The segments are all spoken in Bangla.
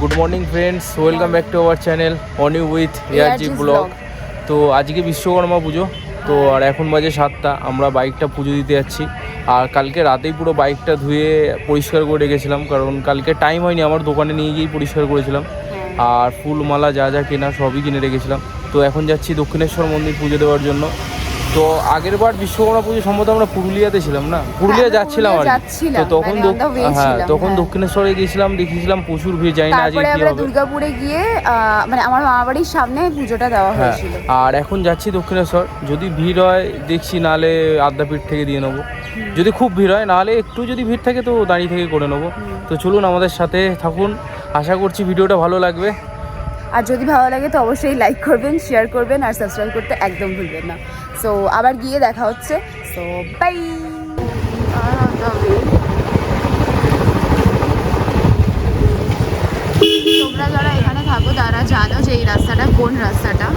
Good morning friends, welcome back to our channel Oni with ARG'S blog. তো আজকে বিশ্বকর্মা পুজো, তো আর এখন বাজে 7টা। আমরা বাইকটা পুজো দিতে যাচ্ছি। আর কালকে রাতেই পুরো বাইকটা ধুয়ে পরিষ্কার করে রেখেছিলাম, কারণ কালকে টাইম হয়নি, আমার দোকানে নিয়ে গিয়েই পরিষ্কার করেছিলাম। আর ফুল মালা যা যা কেনা সবই কিনে রেখেছিলাম। তো এখন যাচ্ছি দক্ষিণেশ্বর মন্দির পুজো দেওয়ার জন্য। তো আগের বার বিশ্বকর্মা পুজো সম্ভবত আমরা পুরুলিয়াতে ছিলাম না, পুরুলিয়া যাচ্ছিলাম আর তো তখন তখন দক্ষিণেশ্বরে গিয়েছিলাম, দেখেছিলাম প্রচুর ভিড়। জানি না আজকে কি হবে। দুর্গাপুরে গিয়ে মানে আমার মামা বাড়ির সামনে পুজোটা দেওয়া হয়েছিল। আর এখন যাচ্ছি দক্ষিণেশ্বর। যদি ভিড় হয় দেখছি, নাহলে আদ্যাপীঠ থেকে দিয়ে নেবো। যদি খুব ভিড় হয়, নাহলে একটু যদি ভিড় থাকে তো দাঁড়িয়ে থেকে করে নেবো। তো চলুন আমাদের সাথে থাকুন, আশা করছি ভিডিওটা ভালো লাগবে। আর যদি ভালো লাগে তো অবশ্যই লাইক করবেন, শেয়ার করবেন আর সাবস্ক্রাইব করতে একদম ভুলবেন না। সো আবার গিয়ে দেখা হচ্ছে। So bye. তোমরা যারা এখানে থাকো তারা জানো যে এই রাস্তাটা কোন রাস্তাটা।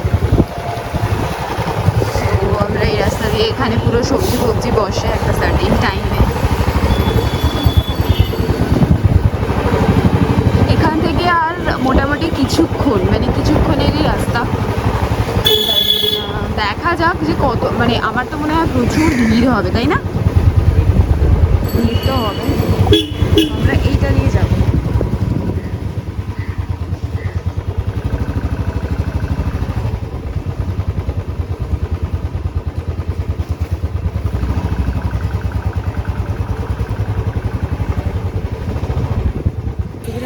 তো আমরা এই রাস্তা দিয়ে এখানে পুরো সবজি বসে একটা সার্টেন টাইমে। এখান থেকে আর মোটামুটি কিছুক্ষণেরই রাস্তা। দেখা যাক যে কত, মানে আমার তো মনে হয় প্রচুর ভিড় হবে, তাই না? ভিড় তো হবে। আমরা এইটা দিয়ে যাবো।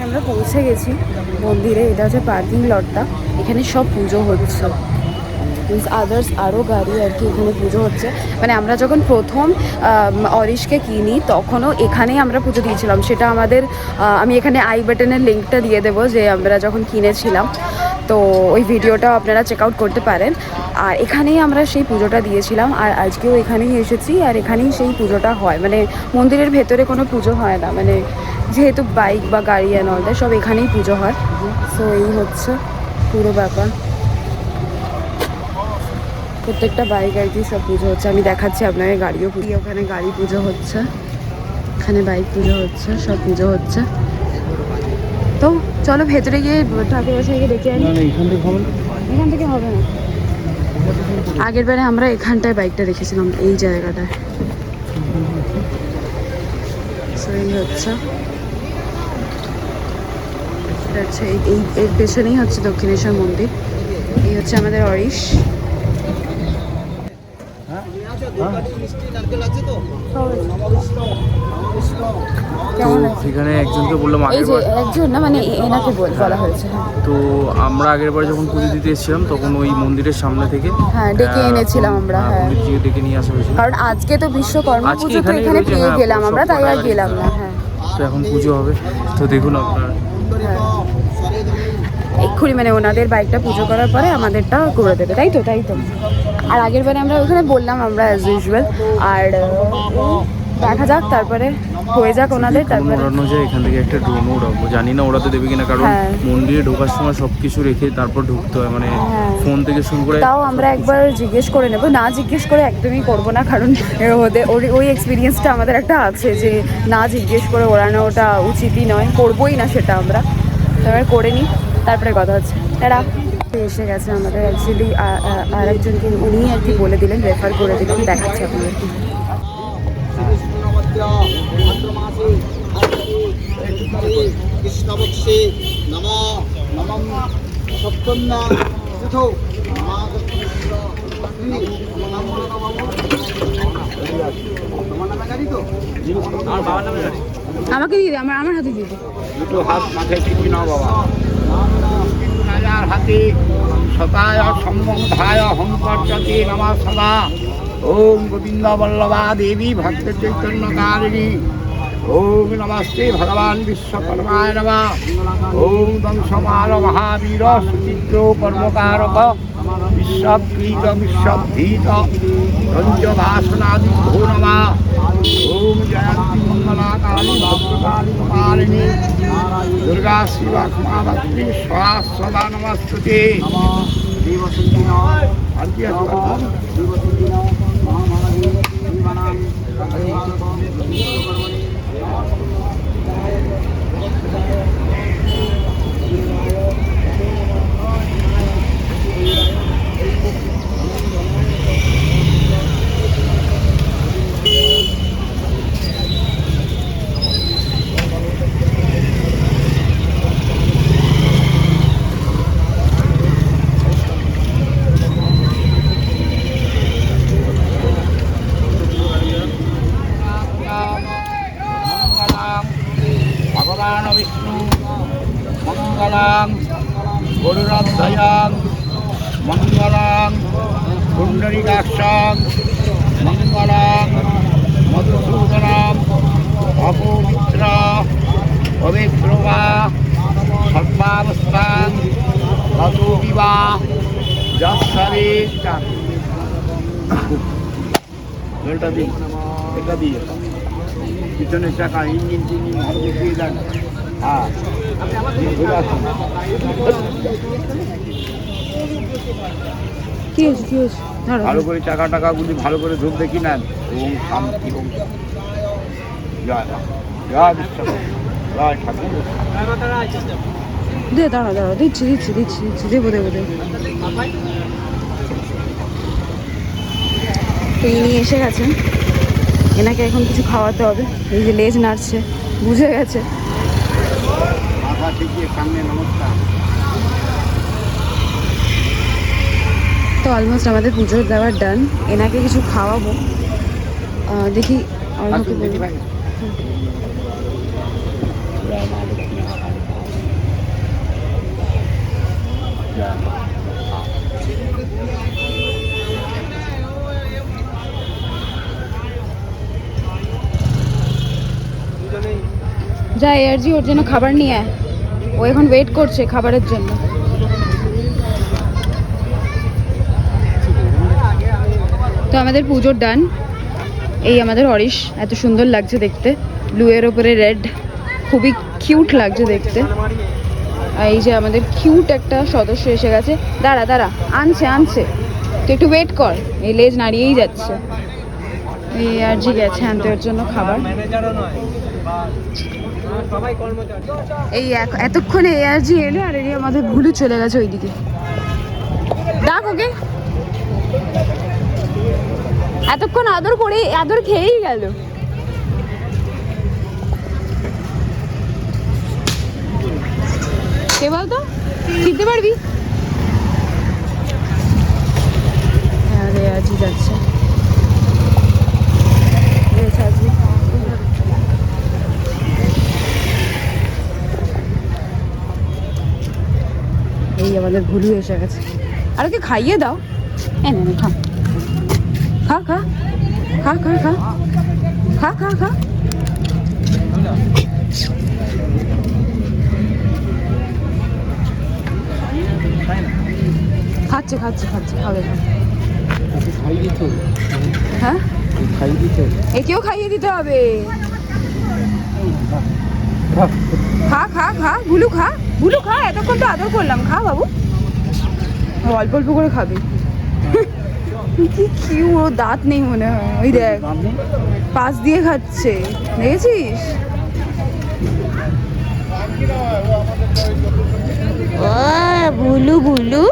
আমরা পৌঁছে গেছি মন্দিরে। এটা হচ্ছে পার্কিং লটটা, এখানে সব পুজো হচ্ছে। আদার্স আরও গাড়ি আর কি এখানে পুজো হচ্ছে। মানে আমরা যখন প্রথম অরিশকে কিনি তখনও এখানেই আমরা পুজো দিয়েছিলাম। সেটা আমাদের আমি এখানে আই বাটনের লিঙ্কটা দিয়ে দেবো, যে আমরা যখন কিনেছিলাম। তো ওই ভিডিওটাও আপনারা চেক আউট করতে পারেন। আর এখানেই আমরা সেই পুজোটা দিয়েছিলাম। আর আজকেও এখানেই এসেছি, আর এখানেই সেই পুজোটা হয়। মানে মন্দিরের ভেতরে কোনো পুজো হয় না, মানে যেহেতু বাইক বা গাড়ি অ্যান্ড অল দ্যাট সব এখানেই পুজো হয়। সো এই হচ্ছে পুরো ব্যাপার। প্রত্যেকটা বাইক আর কি সব পুজো হচ্ছে। আমি দেখাচ্ছি আপনাকে গাড়িও পুজো। ওখানে গাড়ি পুজো হচ্ছে, এখানে বাইক পুজো হচ্ছে, সব পুজো হচ্ছে। তো চলো ভেতরে গিয়ে ঠাকুর মশাইকে ডেকে আনি। এখান থেকে হবে না। আগের বারে আমরা এখানটায় বাইকটা রেখেছিলাম, এই জায়গাটায়। এই হচ্ছে এই এর পেছনেই হচ্ছে দক্ষিণেশ্বর মন্দির। এই হচ্ছে আমাদের অরিশ। এখানে একজনকে বললাম, একজন না, মানে এনাকে বলা হয়েছে। তো আমরা আগের বার যখন পুজো দিতে এসেছিলাম তখন ওই মন্দিরের সামনে থেকে ডেকে এনেছিলাম আমরা। পণ্ডিতজিকে ডেকে নিয়ে আসা হয়েছিল, কারণ আজকে তো বিশ্বকর্মা পুজো, তো এখানে পেয়ে গেলাম আমরা, তাই আর গেলাম না। তো এখন পুজো হবে, তো দেখুন আপনারা। এক্ষুনি মানে ওনাদের বাইকটা পুজো করার পরে আমাদেরটা করে দেবে, তাই তো? আর আগের বারে আমরা ওখানে বললাম আমরা অ্যাজ ইউজুয়াল। আর দেখা যাক, তারপরে হয়ে যাক ওনাদের। তারপরে ওড়ানো যায়, এখান থেকে একটা ড্রোন ওড়াবো। জানি না ওড়াতে দেবে কিনা, কারণ মন্দিরে ঢোকার সময় সবকিছু রেখে তারপর ঢুকতে হয়, মানে ফোন থেকে শুরু করে। তাও আমরা একবার জিজ্ঞেস করে নেবো। না জিজ্ঞেস করে একদমই করবো না, কারণ ওই এক্সপিরিয়েন্সটা আমাদের একটা আছে যে না জিজ্ঞেস করে ওড়ানোটা উচিতই নয়, করবোই না সেটা আমরা। তারপরে করে নিই, তারপরে কথা হচ্ছে। তারা এসে গেছে আমাদের। অ্যাকচুয়ালি আর একজনকে উনি আর কি বলে দিলেন, রেফার করে দিলেন। দেখাচ্ছে আপনাদেরকে। কৃষ্ণবক্ষে নমঃ সপ্তন্না পৃথো আমাকে দিয়ে দে, আমার হাতে দিয়ে দে। দুটো হাত মাথায় টিপি নাও বাবা। হাতে সতায় সম্বন্ধায় হংকর্যতে নমঃ সদা। ওম গোবিন্দ বল্লভা দেবী ভক্ত চৈতন্য কারিণী। ওম নমস্তে ভগবান বিশ্বকর্মায় নমঃ। ওম দংশমাল মহাবীর সুচিত্র কর্মকারক বিশ্বপ্রীত বিশ্বধীত রঞ্জভাসনাদিভ্যো নমঃ। ওম জয়ন্তী মঙ্গলাকালী ভদ্রকালী কপালিনী দুর্গা শিবা ক্ষমাধাত্রী সদা নমস্তুতে। আর কি আছে? মঙ্গলাং গরুরাধ্যায়াং মঙ্গলাং পুণ্ডরীকাক্ষাং মঙ্গলাং মধুসূদনাং অপবিত্রা পবিত্রবা সর্বাবস্থাং গতো বিবা যৎসরে এটা দিই এটা দিয়ে পিছনের চাকা ইঞ্জিন টিঞ্জিন ভালো দিয়ে যান। হ্যাঁ ঘুরে আসুন। কি হয়েছে কি হয়েছে? ভালো করে চাকা টাকাগুলি ভালো করে ধূপ দেখি নেন এবং শান্তি এবং জয় জয় বিশ্বকর্মা জয় ঠাকুর। দে দাঁড়া দাঁড়া, দিচ্ছি দিচ্ছি দিচ্ছি দিচ্ছি, দেবো দেবো দেবো। তো ইনি এসে গেছেন, এনাকে এখন কিছু খাওয়াতে হবে। এই যে লেজ নাড়ছে, বুঝে গেছে। মাথা ঠিকিয়ে সামনে নমস্কার। তো অলমোস্ট আমাদের পুজোর দেওয়ার ডান। এনাকে কিছু খাওয়াবো, দেখি অর্ঘকে বলি। যা এআরজি ওর জন্য খাবার নিয়ে আয়, ও এখন ওয়েট করছে খাবারের জন্য। তো আমাদের পুজোর ডান। এই আমাদের হরিশ, এত সুন্দর লাগছে দেখতে, ব্লু এর ওপরে রেড, খুবই কিউট লাগছে দেখতে। আর এই যে আমাদের কিউট একটা সদস্য এসে গেছে। দাঁড়া দাঁড়া, আনছে আনছে, তো একটু ওয়েট কর, এই লেজ নাড়িয়েই যাচ্ছে। এই এআরজি গেছে আনতে ওর জন্য খাবার। এই এতক্ষণে এআরজি এলো আর এই আমাদের ভুলু চলে গেছে ওইদিকে। ডাক ওকে, এতক্ষণ আদর করে আদর খেয়েই গেল। কে বলতো, চিনতে পারবি? হ্যাঁ এআরজি যাচ্ছে। এই আমাদের ভুলু এসে গেছে, আর ওকে খাইয়ে দাও। এনে খা খা খা খা খা খা খা খা খা। খাচ্ছে খাচ্ছে খাচ্ছে, খাবে না। হ্যাঁ একেও খাইয়ে দিতে হবে। খা খা খা ভুলু খা, ভুলু খা, এতক্ষণ তো আদর করলাম, খা বাবু, অল্প অল্প করে খাবে। কি কিউ, ও দাঁত নেই মনে হয়, ওই দেখ পাশ দিয়ে খাচ্ছে, দেখেছিস? ভুলু ভুলু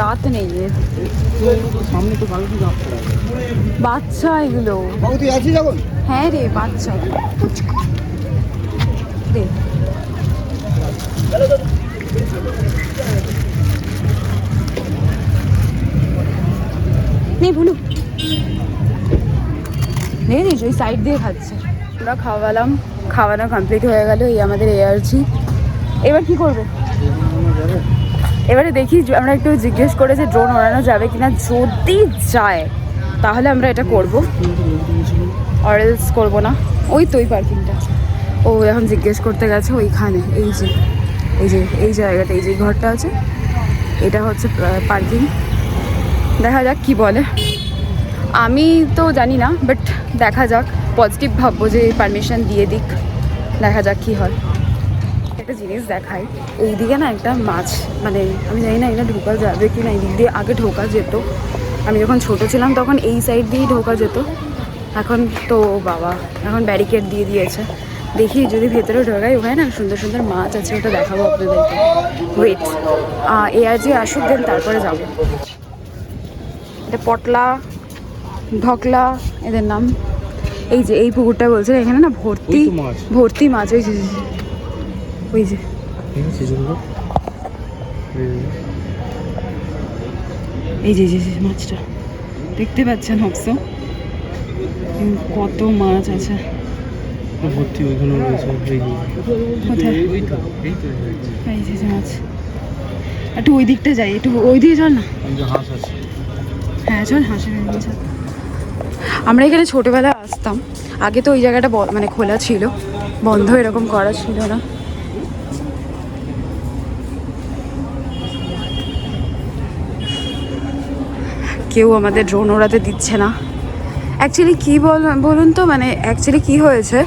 দাঁত নেই এর, সামনে তো ভালো বাচ্চা এগুলো। বাবু তুই আছিস এখন? হ্যাঁ রে বাচ্চা, দে নেই ভুলু, দেখেছিস ওই সাইড দিয়ে খাচ্ছে। আমরা খাওয়ালাম, খাওয়ানো কমপ্লিট হয়ে গেল। এই আমাদের এআরজি এবার কি করবে? এবারে দেখি আমরা একটু জিজ্ঞেস করে যে ড্রোন ওড়ানো যাবে কিনা, যদি যায় তাহলে আমরা এটা করব, অরেলস করব না। ওই তো ওই পার্কিংটা ও এখন জিজ্ঞেস করতে গেছে ওইখানে। এই যে এই যে এই জায়গাটা, এই যে ঘরটা আছে, এটা হচ্ছে পার্কিং। দেখা যাক কি বলে, আমি তো জানি না, বাট দেখা যাক, পজিটিভ ভাববো যে পারমিশন দিয়ে দিক, দেখা যাক কি হয়। একটা জিনিস দেখাই, এইদিকে না একটা মাছ, মানে আমি জানি না এটা ঢোকা যাবে কি না, এই দিক দিয়ে আগে ঢোকা যেত, আমি যখন ছোট ছিলাম তখন এই সাইড দিয়েই ঢোকা যেত, এখন তো বাবা এখন ব্যারিকেড দিয়ে দিয়েছে। দেখি যদি ভেতরে ঢোকাই, ওখানে না সুন্দর সুন্দর মাছ আছে, ওটা দেখাবো আপনাদেরকে। ওয়েট এআরজি আসুক, দেন তারপরে যাবো। এটা পটলা ঢকলা এদের নাম। এই যে এই পুকুরটা বলছে, এখানে না ভর্তি ভর্তি মাছ, ওই যে ওই যে এই যে মাছটা দেখতে পাচ্ছেন অবশ্য কত মাছ আছে ভর্তি ওইখানে রয়েছে। কোথায়? এই যে মাছ। একটু ওই দিকটা যাই, একটু ওই দিকে চল না। হাঁস আছে। হ্যাঁ চল, হাঁসের চল। আমরা এখানে ছোটোবেলায় আসতাম, আগে তো ওই জায়গাটা মানে খোলা ছিল, বন্ধ এরকম করা ছিল না। কেউ আমাদের ড্রোন ওড়াতে দিচ্ছে না। অ্যাকচুয়ালি কী বলুন তো, মানে অ্যাকচুয়ালি কী হয়েছে,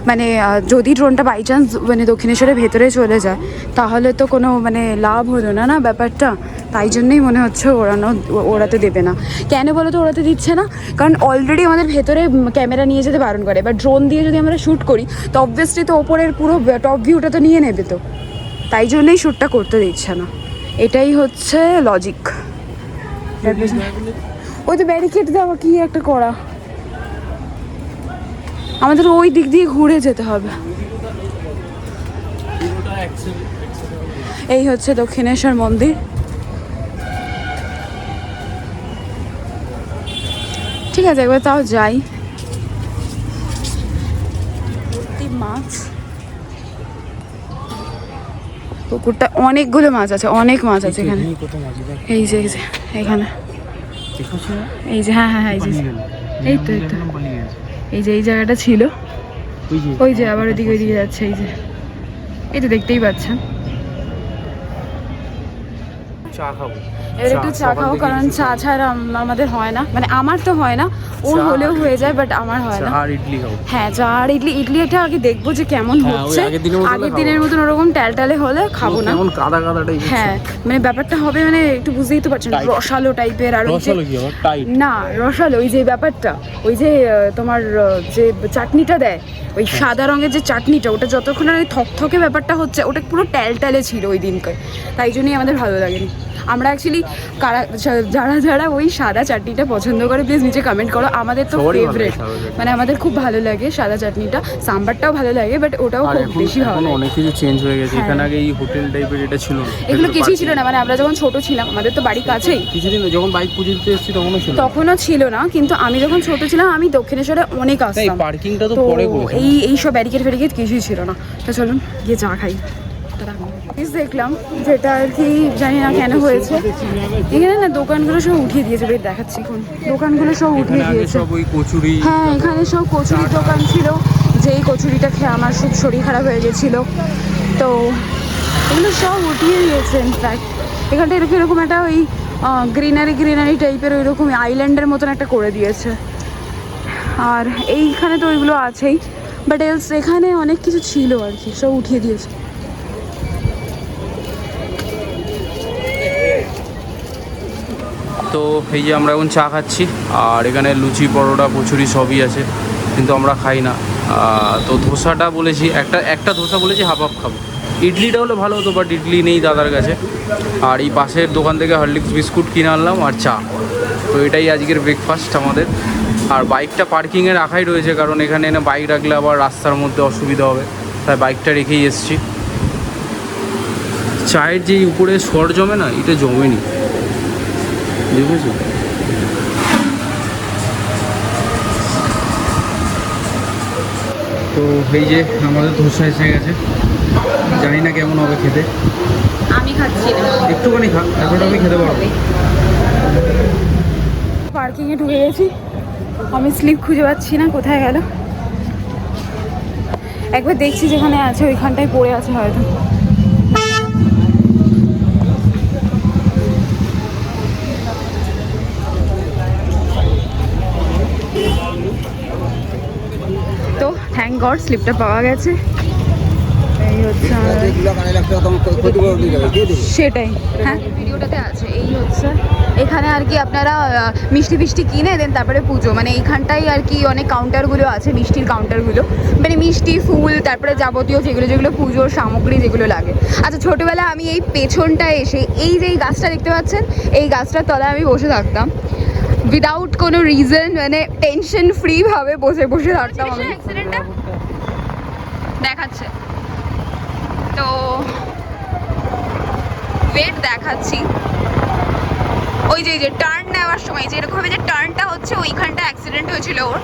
মানে যদি ড্রোনটা বাই চান্স মানে দক্ষিণেশ্বরের ভেতরে চলে যায় তাহলে তো কোনো মানে লাভ হলো না না ব্যাপারটা। তাই জন্যই মনে হচ্ছে ওড়াতে দেবে না। কেন বলো তো ওড়াতে দিচ্ছে না? কারণ অলরেডি আমাদের ভেতরে ক্যামেরা নিয়ে যেতে বারণ করে, এবার ড্রোন দিয়ে যদি আমরা শ্যুট করি তো অবভিয়াসলি তো ওপরের পুরো টপ ভিউটা তো নিয়ে নেবে, তো তাই জন্যই শ্যুটটা করতে দিচ্ছে না। এটাই হচ্ছে লজিক। ওই তো ব্যারিকেড দেওয়া কি একটা করা, আমাদের ওই দিক দিয়ে ঘুরে যেতে হবে। এই হচ্ছে দক্ষিণেশ্বর মন্দির। ঠিক আছে, একবার তাও যাই। মাছ, পুকুরটা অনেকগুলো মাছ আছে, অনেক মাছ আছে এখানে। এই যে এখানে, এই যে হ্যাঁ, এই তো এই যে এই জায়গাটা ছিল, ওই যে আবার ওইদিকে যাচ্ছে, এই তো দেখতেই পাচ্ছেন। চা খাবো, এবার একটু চা খাবো, কারণ চা ছাড়া আমাদের হয় না, মানে আমার তো হয় না, ওর হলেও হয়ে যায় বাট আমার হয় না। আর ইডলি খাবো। হ্যাঁ চা আর ইডলিটা আগে দেখবো যে কেমন হচ্ছে। আগের দিনের মতন ওরকম টালটালে হলে খাবো না, কাদা কাদা টাইপ। হ্যাঁ মানে ব্যাপারটা হবে মানে একটু বুঝতেই তো পারছেন, রসালো টাইপের। আর না রসালো, ওই যে ব্যাপারটা, ওই যে তোমার যে চাটনিটা দেয়, ওই সাদা রঙের যে চাটনিটা, ওটা যতক্ষণ আর ওই থকথকে ব্যাপারটা হচ্ছে, ওটা পুরো টালটালে ছিল ওই দিনকে, তাই জন্যই আমাদের ভালো লাগেনি। আমরা অ্যাকচুয়ালি যারা ওই সাদা চাটনিটা পছন্দ করে প্লিজ নিচে কমেন্ট করো। আমাদের তো ফেভারিট, মানে আমাদের খুব ভালো লাগে সাদা চাটনিটা, সাম্বারটাও ভালো লাগে, বাট ওটাও খুব বেশি ভালো লাগে। অনেক কিছু চেঞ্জ হয়ে গেছে, এখানে আগে এই হোটেল টাইপের এটা ছিল না, এগুলো কিছুই ছিল না। মানে আমরা যখন ছোট ছিলাম, আমাদের তো বাড়ি কাছেই, কিছুদিন যখন বাইক পুজো দিতে এসেছি তখনও ছিল না, কিন্তু আমি যখন ছোট ছিলাম আমি দক্ষিণেশ্বরে অনেক আসতাম। পার্কিংটা তো পরে করেছে, এই সব ব্যারিকেড কিছুই ছিল না। তো চলুন গিয়ে চা খাই। দেখলাম যেটা আর কি জানি না কেন হয়েছে, এখানে না দোকানগুলো সব উঠিয়ে দিয়েছে। বেশ দেখাচ্ছি, এখন দোকানগুলো সব উঠিয়ে দিয়েছে। হ্যাঁ এখানে সব কচুরির দোকান ছিল, যেই কচুরিটা খেয়ে আমার খুব শরীর খারাপ হয়ে গেছিলো, তো এগুলো সব উঠিয়ে দিয়েছে। ইনফ্যাক্ট এখানটা এরকম একটা ওই গ্রিনারি টাইপের ওই রকম আইল্যান্ডের মতন একটা করে দিয়েছে। আর এইখানে তো ওইগুলো আছেই, বাট এলস এখানে অনেক কিছু ছিল আর কি, সব উঠিয়ে দিয়েছে। তো এই যে আমরা এখন চা খাচ্ছি, আর এখানে লুচি পরোটা কচুরি সবই আছে, কিন্তু আমরা খাই না। তো ধোসাটা বলেছি, একটা ধোসা বলেছি, হাফ খাবো। ইডলিটা হলে ভালো হতো, বাট ইডলি নেই দাদার কাছে। আর এই পাশের দোকান থেকে হরলিক্স বিস্কুট কিনে আনলাম আর চা। তো এটাই আজকের ব্রেকফাস্ট আমাদের। আর বাইকটা পার্কিংয়ে রাখাই রয়েছে, কারণ এখানে এনে বাইক রাখলে আবার রাস্তার মধ্যে অসুবিধা হবে, তাই বাইকটা রেখেই এসছি। চায়ের যে উপরে সর জমে না, এটা জমেনি, বুঝেছো? তো এই যে আমাদের ধোসা এসে গেছে, জানি না কেমন হবে খেতে। আমি খাচ্ছি না, একটুখানি খা, এতটা আমি খেতে পারবো। পার্কিংয়ে ঢুকে গেছি, আমি স্লিপ খুঁজে পাচ্ছি না, কোথায় গেল। একবার দেখছি যেখানে আছে ওইখানটায় পড়ে আছে হয়তো। তো থ্যাংক গড স্লিপটা পাওয়া গেছে। এই হচ্ছে সেটাই, হ্যাঁ ভিডিওটাতে আছে। এই হচ্ছে এখানে আর কি আপনারা মিষ্টি কিনে দেন, তারপরে পুজো, মানে এইখানটাই আর কি অনেক কাউন্টারগুলো আছে, মিষ্টির কাউন্টারগুলো, মানে মিষ্টি ফুল তারপরে যাবতীয় যেগুলো পুজোর সামগ্রী যেগুলো লাগে। আচ্ছা ছোটোবেলা আমি এই পেছনটায় এসে এই যে এই গাছটা দেখতে পাচ্ছেন, এই গাছটার তলায় আমি বসে থাকতাম উইদাউট কোনো রিজন, মানে টেনশন ফ্রি ভাবে বসে থাকতাম আমি। অ্যাক্সিডেন্টটা দেখাচ্ছে তো ওয়েট দেখাচ্ছি। ওই যে টার্ন নেওয়ার সময় যে এরকমভাবে যে টার্নটা হচ্ছে ওইখানটা অ্যাক্সিডেন্ট হয়েছিল ওর,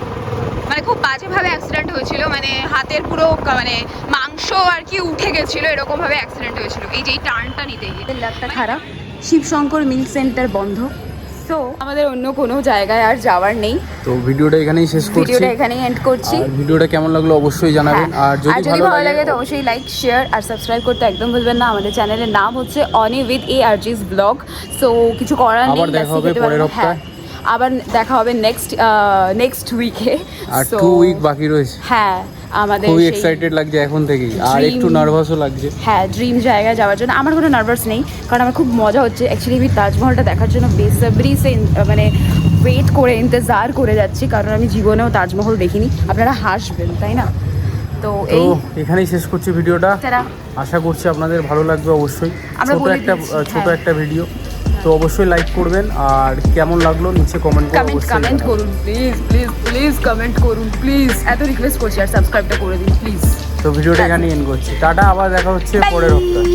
মানে খুব বাজেভাবে অ্যাক্সিডেন্ট হয়েছিল, মানে হাতের পুরো মানে মাংস আর কি উঠে গেছিলো, এরকমভাবে অ্যাক্সিডেন্ট হয়েছিল এই যে এই টার্নটা নিতে গিয়ে। লাখটা খারাপ, শিবশঙ্কর মিল্ক সেন্টার বন্ধ, সো আমাদের অন্য কোনো জায়গায় আর যাওয়ার নেই। তো ভিডিওটা এখানেই শেষ করছি, ভিডিওটা এখানেই এন্ড করছি। আর ভিডিওটা কেমন লাগলো অবশ্যই জানাবেন। আর যদি ভালো লাগে তো অবশ্যই লাইক, শেয়ার আর সাবস্ক্রাইব করতে একদম ভুলবেন না। আমাদের চ্যানেলের নাম হচ্ছে অনি উইথ ARG'S ব্লগ। সো কিছু করার নেই, আবার দেখা হবে পরের সপ্তাহে, আবার দেখা হবে নেক্সট উইকে। আর 2 উইক বাকি রয়েছে। হ্যাঁ, আমাদের খুবই এক্সাইটেড লাগছে এখন থেকেই, আর একটু নার্ভাসও লাগছে। হ্যাঁ, ড্রিম জায়গায় যাওয়ার জন্য আমার কোনো নার্ভাস নেই, কারণ আমার খুব মজা হচ্ছে। অ্যাকচুয়ালি আমি তাজমহলটা দেখার জন্য বেসব্রি সে মানে ওয়েট করে ইন্তজার করে যাচ্ছি, কারণ আমি জীবনেও তাজমহল দেখিনি। আপনারা হাসবেন, তাই না? তো এখানেই শেষ করছি ভিডিওটা। আশা করছি আপনাদের ভালো লাগবে অবশ্যই। ছোট একটা ভিডিও, তো অবশ্যই লাইক করবেন, আর কেমন লাগলো নিচে কমেন্ট করুন প্লিজ কমেন্ট করুন প্লিজ, এত রিকোয়েস্ট করছি। আর সাবস্ক্রাইবটা করে দিন প্লিজ। তো ভিডিওটা এখানে এন্ড করছি, টাটা, আবার দেখা হচ্ছে পরের সপ্তাহে।